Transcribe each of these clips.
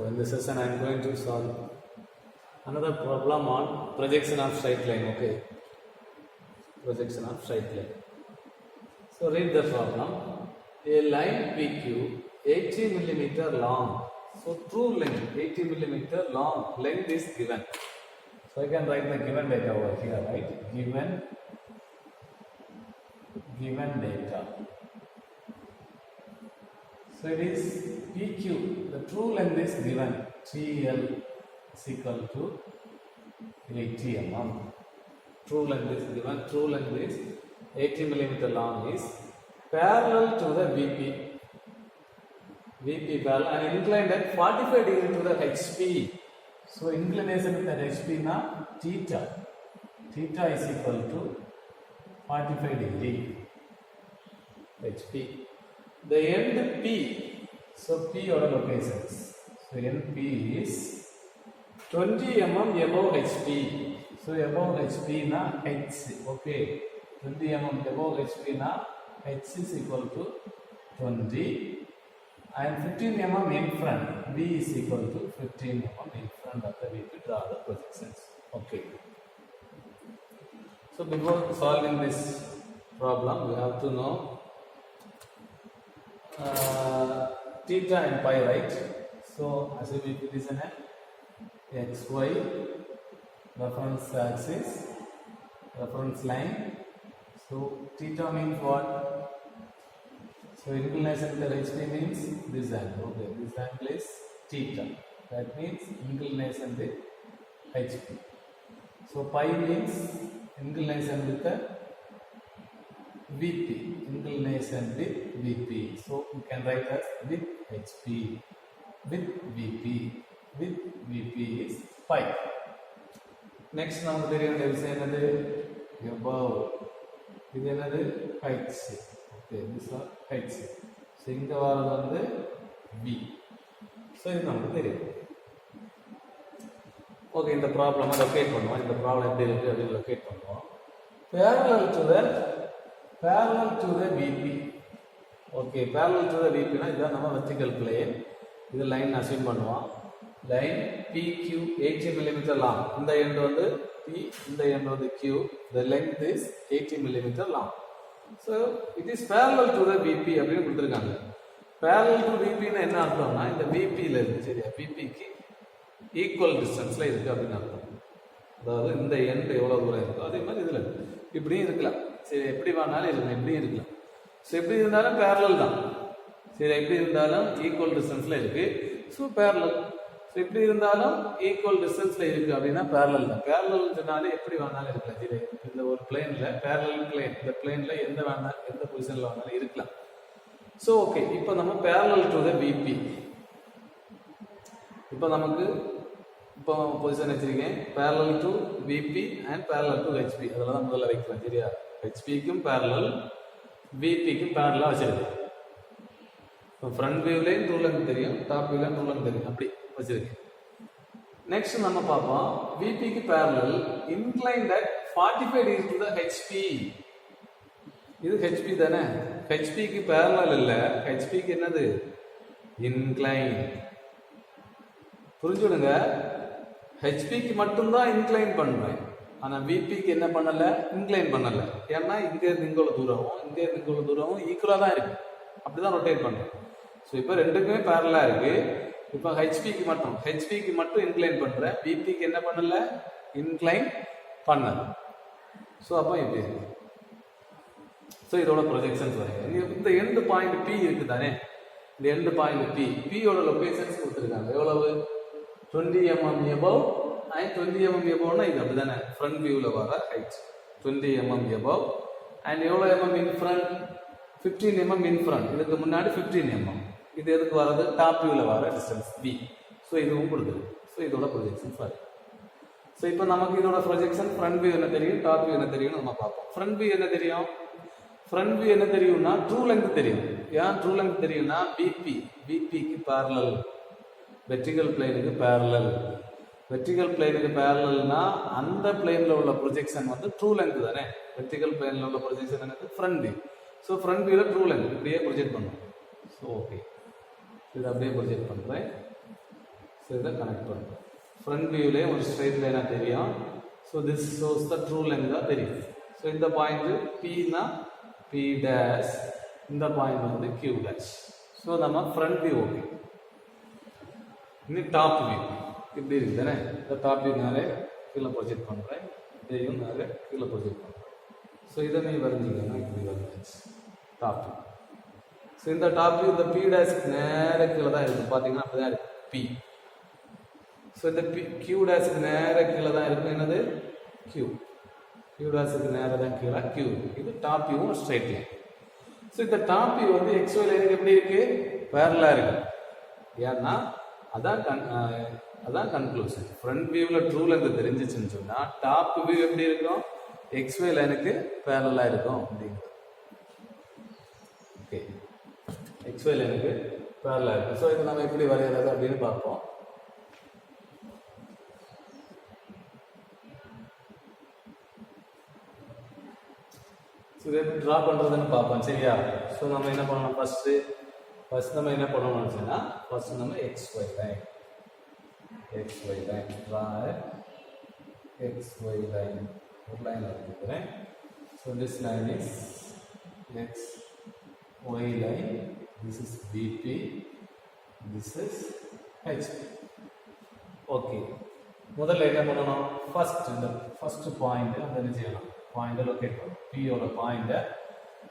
in this session I am going to solve another problem on projection of straight line. Okay, projection of straight line. So read the problem. A line PQ 80 millimeter long. So true length 80 millimeter long length is given. So I can write the given data over here, right? Given data. So it is PQ, the true length is given, TL is equal to 80 mm. True length is given, true length is 80 millimeter long is parallel to the VP. VP parallel and inclined at 45 degree to the HP. So inclination with the HP na theta. Theta is equal to 45 degree HP. The end P, so P order locations. So end P is 20 mm above HP. So above HP na H, okay. 20 mm above HP na H is equal to 20 and 15 mm in front. V is equal to 15 mm in front of the V to draw the projections. Okay. So before solving this problem, we have to know theta and pi, right? So assume if it is an xy reference axis, reference line. So theta means what? So inclination to HP means this angle. Okay, this angle is theta. That means inclination with HP. So pi means inclination with the VP, inclination with VP. So we can write as with HP, with VP is pi. Next நமக்கு தெரியும் விஷயம் என்னது above. இது என்னது heights. Okay, this are heights. So இங்க வரது வந்து V. So இது நமக்கு தெரியும். Okay, இந்த ப்ராப்ளமை லொகேட் பண்ணுவோம். இந்த ப்ராப்ளம் எப்படி இருக்கு அப்படின்னு லொகேட் பண்ணுவோம். Parallel to the VP. Okay, parallel to the VP னா இதுதான் நம்ம vertical plane. இது லைன் அசைன் பண்ணுவோம். Line PQ 80 mm long. இந்த end வந்து P, இந்த end வந்து Q. The length is 80 mm long. So it is parallel to the VP அப்படின்னு கொடுத்திருக்காங்க. Parallel to VP னா என்ன அர்த்தம்னா இந்த VP ல இருக்கு, சரியா? VP க்கு ஈக்குவல் டிஸ்டன்ஸ்ல இருக்கு அப்படின்னு அர்த்தம். அதாவது இந்த end எவ்வளவு தூரம் இருக்கோ அதே மாதிரி இதுல இப்படியும் இருக்கலாம். சரி, எப்படி வேணாலும் இருக்கலாம், இப்படியும் இருக்கலாம். ஸோ எப்படி இருந்தாலும் பேரலல் தான். சரி, எப்படி இருந்தாலும் ஈக்குவல் டிஸ்டன்ஸ்ல இருக்கு. So parallel. ஸோ எப்படி இருந்தாலும் ஈக்குவல் டிஸ்டன்ஸ்ல இருக்கு அப்படின்னா பேரலல் தான். பேரலல் சொன்னாலே எப்படி வேணாலும் இருக்கலாம். சரி, இந்த ஒரு பிளேன்ல பேரலல் பிளேன், இந்த பிளேன்ல எந்த பொசிஷன்ல வேணாலும் இருக்கலாம். ஸோ ஓகே, இப்போ நம்ம பேரலல் டு த விபி. இப்போ நமக்கு இப்போ பொசிஷன் வச்சிருக்கேன் parallel to VP and parallel to HP. அதில் தான் முதல்ல வைக்கிறேன், சரியா? ஹெச்பிக்கும் பேரலல், விபிக்கும் பேரலாக வச்சிருக்கேன். இப்போ ஃப்ரண்ட் வியூலையும் ட்ரூ லென்த் தெரியும், டாப் வியூலையும் ட்ரூ லென்த் தெரியும், அப்படி வச்சிருக்கேன். நெக்ஸ்ட் நம்ம பார்ப்போம் விபிக்கு parallel inclined at 45 degree to the HP. இது ஹெச்பி தானே? ஹெச்பிக்கு பேரலல் இல்லை, ஹெச்பிக்கு என்னது? இன்க்ளைன். புரிஞ்சுடுங்க, ஹெச்பிக்கு மட்டும்தான் இன்க்ளைன் பண்ணுறேன், ஆனால் விபிக்கு என்ன பண்ணலை? இன்க்ளைன் பண்ணலை. ஏன்னா இங்கேருந்து இங்கோட தூரமும் இங்கேருந்து இங்கோட தூரமும் ஈக்குவலாக தான் இருக்கு, அப்படிதான் ரொட்டேட் பண்ணுறேன். ஸோ இப்போ ரெண்டுக்குமே பேரலாக இருக்கு. இப்போ ஹெச்பிக்கு மட்டும் இன்க்ளைன் பண்ணுறேன், விபிக்கு என்ன பண்ணல? இன்க்ளைன் பண்ணல. ஸோ அப்போ இப்படி இருக்கு. ஸோ இதோட ப்ரொஜெக்ஷன்ஸ் வரைக்கும் இந்த எண்டு பாயிண்ட் பி இருக்கு தானே? இந்த எண்டு பாயிண்ட் பியோட லொகேஷன்ஸ் கொடுத்துருக்காங்க. எவ்வளவு? 20 mm above and 20 mm above னா இது அப்படிதானே? ஃப்ரண்ட் வியூல வர ஹைட் 20 mm above and எவ்வளவு mm in front? 15 mm in front. இதுக்கு முன்னாடி 15 mm. இது எதுக்கு வரது? டாப் வியூல வர டிஸ்டன்ஸ் V. ஸோ இதுவும் கொடுக்குது. ஸோ இதோட ப்ரொஜெக்ஷன்ஸ் வரும். ஸோ இப்போ நமக்கு இதோட ப்ரொஜெக்ஷன் ஃப்ரண்ட் வியூ என்ன தெரியும், டாப் வியூ என்ன தெரியும்னு நம்ம பார்ப்போம். ஃப்ரண்ட் வியூ என்ன தெரியும்? ஃப்ரண்ட் வியூ என்ன தெரியும்னா ட்ரூ லென்த் தெரியும். ஏன் ட்ரூ லென்த் தெரியும்னா விபிக்கு பேரலல், வெர்டிகல் பிளேனுக்கு பேரலல். வெர்டிகல் பிளேனுக்கு பேரலல்னா அந்த பிளேன்ல உள்ள ப்ரொஜெக்ஷன் வந்து ட்ரூ லென்த் தானே? வெர்டிகல் பிளேன்ல உள்ள ப்ரொஜெக்ஷன் என்னது? Front view. ஸோ ஃப்ரண்ட் வியூல ட்ரூ லென்த் இப்படியே ப்ரொஜெக்ட் பண்ணும். ஸோ ஓகே, இது அப்படியே ப்ரொஜெக்ட் பண்ணுறேன். ஸோ இதை கனெக்ட் பண்ணுறோம். ஃப்ரண்ட் வியூலே ஒரு ஸ்ட்ரைட் லைனாக தெரியும். So this shows the true length தான் தெரியும். ஸோ இந்த பாயிண்ட் Pனா P டேஷ், இந்த பாயிண்ட் வந்து Q டேஷ். ஸோ நம்ம ஃப்ரண்ட் வியூ ஓகே. இனி டாப் வியூ இப்படி இருக்குது தானே. இந்த டாப் வியூ நேரே கீழே ப்ரொஜெக்ட் பண்ணுறேன், இதையும் நேரே கீழே ப்ரொஜெக்ட் பண்ணுறேன். ஸோ இதை நீ வரைஞ்சிங்கன்னா இப்படி வரைஞ்சிச்சு டாப் வியூ. ஸோ இந்த டாப் வியூ இந்த P டேஷ்க்கு நேர கீழே தான் இருக்குது. பார்த்தீங்கன்னா அப்படி தான் இருக்குது P. ஸோ இந்த Q டேஷ்க்கு நேர கீழே தான் இருக்குது. என்னது Q. Q டேஷ்க்கு நேர தான் கீழே Q. இது டாப் வியூவும் ஸ்ட்ரைட் லைன். ஸோ இந்த டாப் வியூ வந்து XY லைனுக்கு எப்படி இருக்கு? பேரலா இருக்கு. ஏன்னா அதான் கன்க்ளூஷன். ஃப்ரண்ட் வியூவில் ட்ரூ லென்த் தெரிஞ்சிச்சுன்னு சொன்னால் டாப் வியூ எப்படி இருக்கும்? XY லைனுக்கு பேரலா இருக்கும் அப்படிங்கிறது. ஓகே, XY லைனுக்கு பேரலா இருக்கும். ஸோ இது நம்ம எப்படி வரைகிறது அப்படின்னு பார்ப்போம். ஸோ இதை எப்படி ட்ரா பண்ணுறதுன்னு பார்ப்போம். சரியா? ஸோ நம்ம என்ன பண்ணணும்? ஃபர்ஸ்ட் நம்ம என்ன பண்ணணும்னு சொன்னால் ஃபர்ஸ்ட் நம்ம XY line draw XY line ஒரு லைன் எடுத்துக்கிறேன். So this line is XY line. This is BP, this is HP. Okay, முதல்ல என்ன பண்ணணும்? ஃபர்ஸ்ட் பாயிண்ட் அந்த என்ன செய்யணும்? பாயிண்டை லொக்கேட் பண்ணணும். P-யோட பாயிண்டை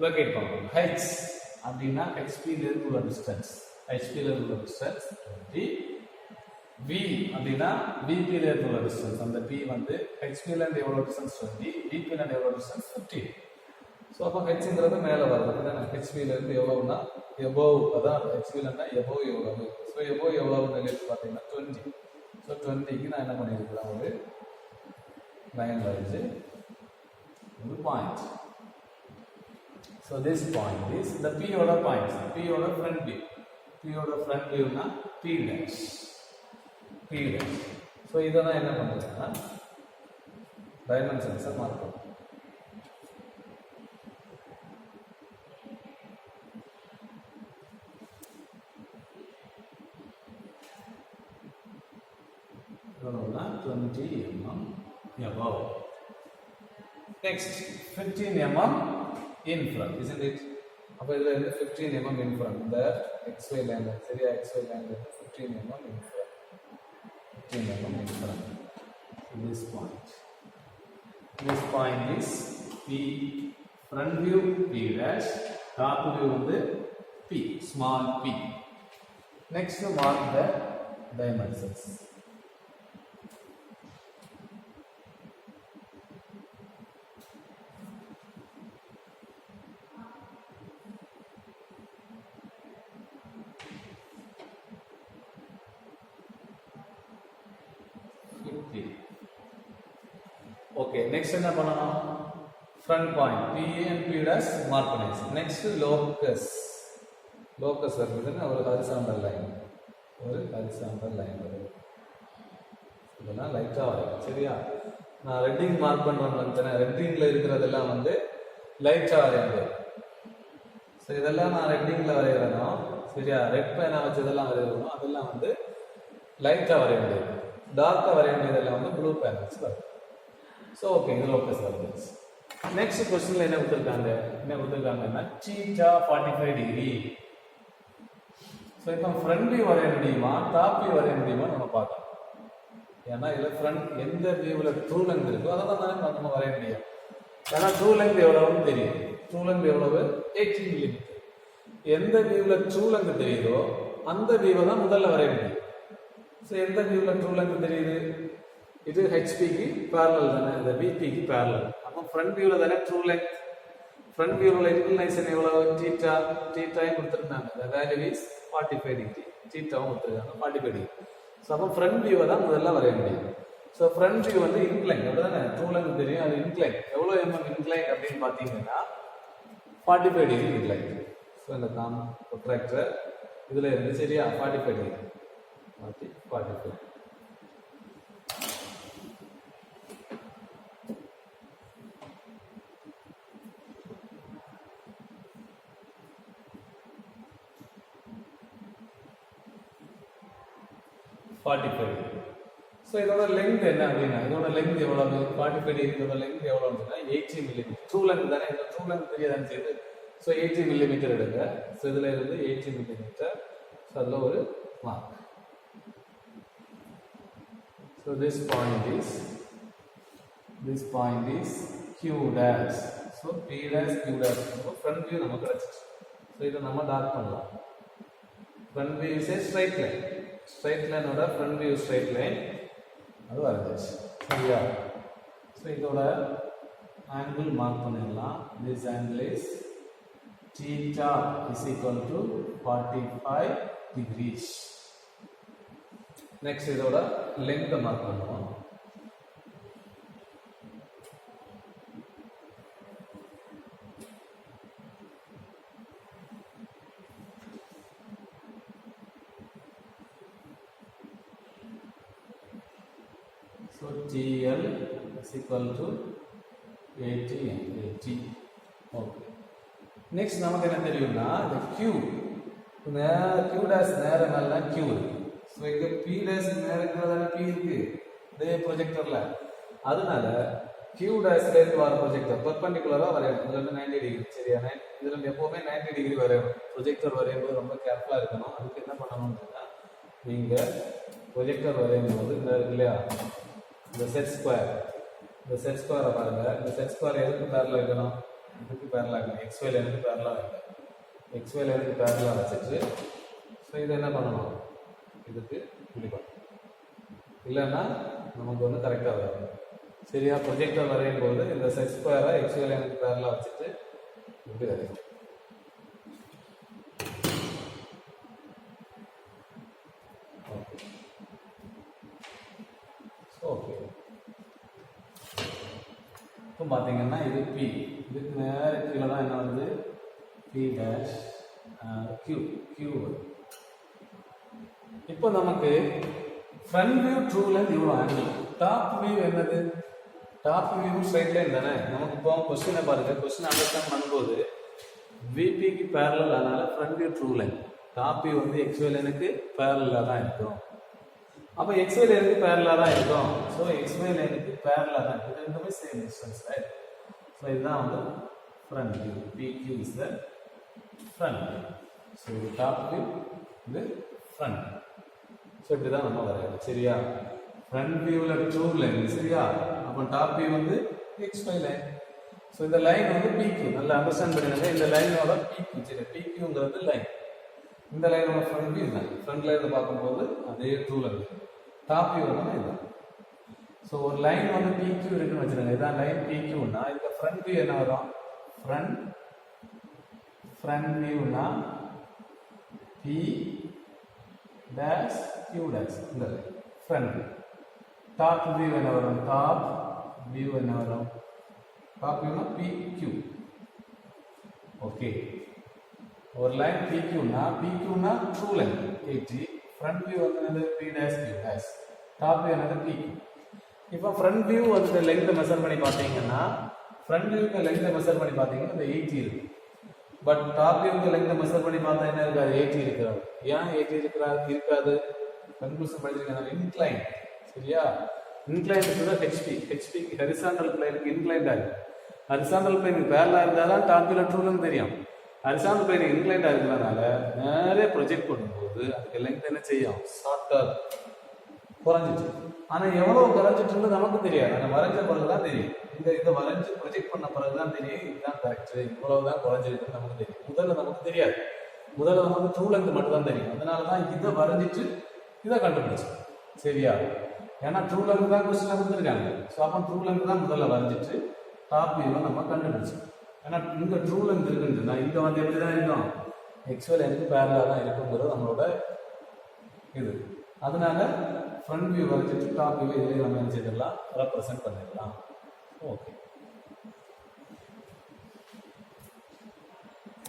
லொக்கேட் பண்ணணும். H அப்படின்னா HP-லேருந்து உள்ள டிஸ்டன்ஸ். HP-லேருந்து உள்ள டிஸ்டன்ஸ் 20. V அப்படின்னா BP-லேருந்து உள்ள டிஸ்டன்ஸ். அந்த P வந்து HP-லேருந்து எவ்வளோ டிஸ்டன்ஸ் 20, BP-லேருந்து எவ்வளோ டிஸ்டன்ஸ் 15. ஸோ அப்போ ஹெச்ங்கிறது மேலே வருது. ஹெச்பியிலேருந்து எவ்வளோன்னா எபோவ், அதான் ஹெச்பியிலேருந்தா எபோவ் எவ்வளவு. ஸோ எபோவ் எவ்வளோன்னு எழுதி பார்த்தீங்கன்னா 20. ஸோ 20க்கு நான் என்ன பண்ணியிருக்கிறேன்? ஒரு லைன் வரைஞ்சி ஒரு point. So this point is இந்த P-யோட பாயிண்ட். P-யோட ஃப்ரண்ட் வியூ. P-யோட ஃப்ரண்ட் வியூனா P டேஷ். ஸோ இதை நான் என்ன பண்ணுறேன்னா டைமென்ஷன்ஸை மார்க் பண்ணுறேன். எவ்வளோனா 20 mm above. Next 15 mm in front, isn't it? அப்போ இதில் இருந்து 15 mm in front. இந்த XY லைன் சரியா? XY line 15 mm in front. 15 mm in front. This point is P front view P dash, top view வந்து P, small p. Next mark the dimensions. Okay, next என்ன பண்ணணும்? Front point P and P dash mark பண்ணியாச்சு. Next locus வருதுன்னா ஒரு horizontal line வருது. இதெல்லாம் லைட்டாக வரையும். சரியா? நான் ரெட்டிங் மார்க் பண்ணுறேன். ரெட்டிங்கில் இருக்கிறதெல்லாம் வந்து லைட்டாக வரையாது. ஸோ இதெல்லாம் நான் ரெட்டிங்கில் வரைகிறேனோ சரியா? ரெட் பேனா வச்சதெல்லாம் வரைகிறோம், அதெல்லாம் வந்து லைட்டாக வரைய முடியாது. டார்க்காக வரைய வேண்டியதெல்லாம் வந்து ப்ளூ பேன் வச்சு வரும். ஸோ ஓகே, இது லோக்கஸ் வருது. நெக்ஸ்ட் கொஸ்டின்ல என்ன கொடுத்துருக்காங்கன்னா θ 45 டிகிரி. ஸோ இப்போ ஃப்ரண்ட் வியூ வரைய முடியுமா, டாப் வியூ வரைய முடியுமா நம்ம பார்க்கலாம். ஏன்னா இதில் ஃப்ரண்ட் எந்த வியூவில் ட்ரூ லென்த் இருக்கோ அதை தான் நம்ம வரைய முடியும். ஏன்னா ட்ரூ லென்த் எவ்வளவுன்னு தெரியும். ட்ரூ லென்த் எவ்வளவு? 18 mm. எந்த வியூவில் ட்ரூ லென்த் தெரியுதோ அந்த வியூவை தான் முதல்ல வரைய முடியும். ஸோ எந்த வியூவில் ட்ரூ லென்த் தெரியுது? இது ஹெச்பிக்கு பேரலல் தானே, இந்த பிபிக்கு பேரலல். அப்போ ஃப்ரண்ட் வியூவில் தானே ட்ரூ லென்த். ஃப்ரண்ட் வியூவில் இன்க்ளினேஷன் எவ்வளவு? தீட்டாயும் கொடுத்துருந்தாங்க. இந்த வேல்யூ இஸ் 45 டிகிரி. தீட்டாவும் கொடுத்துருக்காங்க 45 டிகிரி. ஸோ அப்போ ஃப்ரண்ட் வியூவை தான் முதல்ல வரைய முடியும். ஸோ ஃப்ரண்ட் வியூ வந்து இன்க்ளைன் அப்படிதானே, ட்ரூ லென்த் தெரியும். அது இன்க்ளைன் எவ்வளோ எம்எம் இன்க்ளைன் அப்படின்னு பார்த்தீங்கன்னா 45 டிகிரி இன்க்ளைன். ஸோ இந்த ப்ரொட்ராக்டர் இதில் இருந்து சரியா 45 டிகிரி 45. 45 degree. ஸோ இதோட லெங்க் என்ன அப்படின்னா இதோட லெங்க் எவ்வளவு 45 டிகிரியோட லெங்க் எவ்வளோன்னா 80 மில்லிமீட்டர். ட்ரூ லெங்க் தானே, இந்த ட்ரூ லெங்க் தெரியாதான்னு செய்யுது. ஸோ 80 மில்லிமீட்டர் எடுங்க. ஸோ இதில் இருந்து 80 மில்லிமீட்டர். ஸோ அதில் ஒரு mark. So this point is Q dash. So P dash Q dash front view நமக்கு கிடைச்சிச்சு. ஸோ இதை நம்ம டார்க் பண்ணலாம். Front view is a straight line. Straight லைனோட ஃப்ரண்ட் வியூ ஸ்ட்ரைட் லைன் அது வரைஞ்சாச்சு. சரியா? ஸோ இதோட ஆங்கிள் மார்க் பண்ணிடலாம். This angle is theta is equal to 45 degrees. Next இதோட லெங்த் மார்க் பண்ணுவோம். So TL is equal to 80 and 80. Okay. Next நமக்கு என்ன தெரியும்னா இந்த Q dash நேர மேல Q இருக்கு. ஸோ இங்க P dash நேரங்கிறதான P இருக்கு இதே ப்ரொஜெக்டர்ல. அதனால Q dash இருந்து வர ப்ரொஜெக்டர் பெர்பெண்டிகுலரா வரையணும். இதுல இருந்து 90 டிகிரி. சரியா? இதுல இருந்து எப்பவுமே 90 டிகிரி வரையணும். ப்ரொஜெக்டர் வரையும்போது ரொம்ப கேர்ஃபுல்லா இருக்கணும். அதுக்கு என்ன பண்ணணும்னா நீங்க ப்ரொஜெக்டர் வரையும்போது இந்த இருக்கு இல்லையா இந்த செட் ஸ்கொயரை பாருங்க. இந்த செட் ஸ்கொயர் எதுக்கு பேரலா இருக்கணும்? இதுக்கு பேரலா இருக்கணும். XY லைனுக்கு பேரலா வைக்கணும். XY லைனுக்கு பேரலா வச்சுட்டு ஸோ இதை என்ன பண்ணணும்? இதுக்கு இப்படி பண்ணணும். இல்லைன்னா நமக்கு வந்து கரெக்டாக வரும். சரியா? ப்ரொஜெக்டர் வரையும் போது இந்த செட் ஸ்கொயரை XY லைனுக்கு பேரலா வச்சுட்டு இப்படி வரையும். ஓகே. இப்போ பார்த்தீங்கன்னா இது P. இதுக்கு நேர கீழே தான் என்ன வந்து P dash Q. இப்போ நமக்கு ஃப்ரண்ட் வியூ ட்ரூ லென்த் இவ்வளோ ஆங்கிள். டாப் வியூ என்னது? டாப் வியூ ஸ்ட்ரைட் லைன் தானே. நமக்கு இப்போ கொஸ்டினை பாருங்க. கொஸ்டின் அண்டர்ஸ்டாண்ட் பண்ணும்போது விபிக்கு பேரலல் அதனால front view true line. Top view வந்து XY லைனுக்கு பேரலாக தான் இருக்கும். அப்போ XY லைனுக்கு பேரலாக தான் இருக்கும். ஸோ XY லைனுக்கு பேரலாக தான் இது ரெண்டுமே சேம் டிஸ்டன்ஸ், ரைட்? ஸோ இதுதான் வந்து front view. PQ is the front view. So இது டாப் வியூ, இது ஃப்ரண்ட். ஸோ இப்படி தான் நம்ம வரையணும். சரியா? ஃப்ரண்ட் வியூவில் ட்ரூ லைன். சரியா? அப்போ டாப் வியூ வந்து XY லைன். ஸோ இந்த லைன் வந்து PQ. நல்லா அண்டர்ஸ்டாண்ட் பண்ணிடுங்க. இந்த லைனோட PQ. சரி, PQங்கிறது லைன். இந்த லைனோட ஃப்ரண்ட் வியூ தான். ஃப்ரண்ட்ல இருந்து பார்க்கும்போது அதே ட்ரூ லைன். டாப் வியூ வந்து இதுதான். ஸோ ஒரு லைன் வந்து PQ இருக்குன்னு வச்சுருங்க. இதான் லைன் PQன்னா இதுக்கு ஃப்ரண்ட் வியூ என்ன வரும்? ஃப்ரண்ட் வியூனா P dash Q dash இந்த line front view. Top view என்ன வரும்? டாப் வியூனா PQ. ஓகே. ஒரு லைன் PQனா ட்ரூ லைன் 80. ஃப்ரண்ட் வியூ வந்து P dash Q dash. Top view என்னது PQ. இப்போ ஃப்ரண்ட் வியூ வந்து லெங்த் மெஷர் பண்ணி பார்த்தீங்கன்னா ஃப்ரண்ட் வியூக்கு லெங்த் மெஷர் பண்ணி பார்த்தீங்கன்னா இந்த 80 இருக்கு. பட் டாப் வியூக்கு லெங்த் மெஷர் பண்ணி பார்த்தா என்ன இருக்காது? 80 இருக்கிறாரு. ஏன் 80 இருக்காது? கன்க்ளூஷன் படிச்சிருக்காங்க. இன்க்ளைன். சரியா? இன்க்ளைன் ஹெச்பி ஹரிசாண்டல் பிளேனுக்கு இன்க்ளைண்ட் ஆகுது. ஹரிசாண்டல் பிளேனுக்கு பேரலா இருந்தால் தான் டாப் வியூல ட்ரூ லெங்த் தெரியும். ஹரிசாண்டல் பிளேன் இன்க்ளைண்ட் இருக்கிறதுனால நிறைய ப்ரொஜெக்ட் பண்ணும்போது அதுக்கு லெங்த் என்ன செய்யும்? ஷார்ட்டாக குறைஞ்சிச்சு. ஆனால் எவ்வளோ குறைஞ்சிட்டுன்னு நமக்கு தெரியாது. நம்ம வரைஞ்ச பிறகு தான் தெரியும். இதை வரைஞ்சி ப்ரொஜெக்ட் பண்ண பிறகு தான் தெரியும் இதுதான் கரெக்டு, இவ்வளவு தான் குறைஞ்சிருக்குன்னு நமக்கு தெரியும். முதல்ல நமக்கு தெரியாது. முதல்ல நமக்கு ட்ரூ லெங்த் மட்டும் தான் தெரியும். அதனால தான் இதை வரைஞ்சிட்டு இதை கண்டுபிடிச்சு. சரியா? ஏன்னா ட்ரூ லெங்த் தான் கொஸ்டின் கொடுத்துருக்காங்க. ஸோ அப்போ ட்ரூ லெங்த் தான் முதல்ல வரைஞ்சிட்டு டாப் வியூவை நம்ம கண்டுபிடிச்சோம். ஏன்னா இங்கே ட்ரூ லெங்த் இருக்குன்னு இங்கே வந்து எப்படி தான் இருக்கும்? XY லைனுக்கு பேரலாக தான் இருக்குங்கிறது நம்மளோட இது. அதனால ஃப்ரண்ட் வியூ வரைச்சிட்டு டாப் வியூ இதிலே நம்ம என்ன செய்திடலாம்? ரெப்ரசென்ட் பண்ணிடலாம். ஓகே.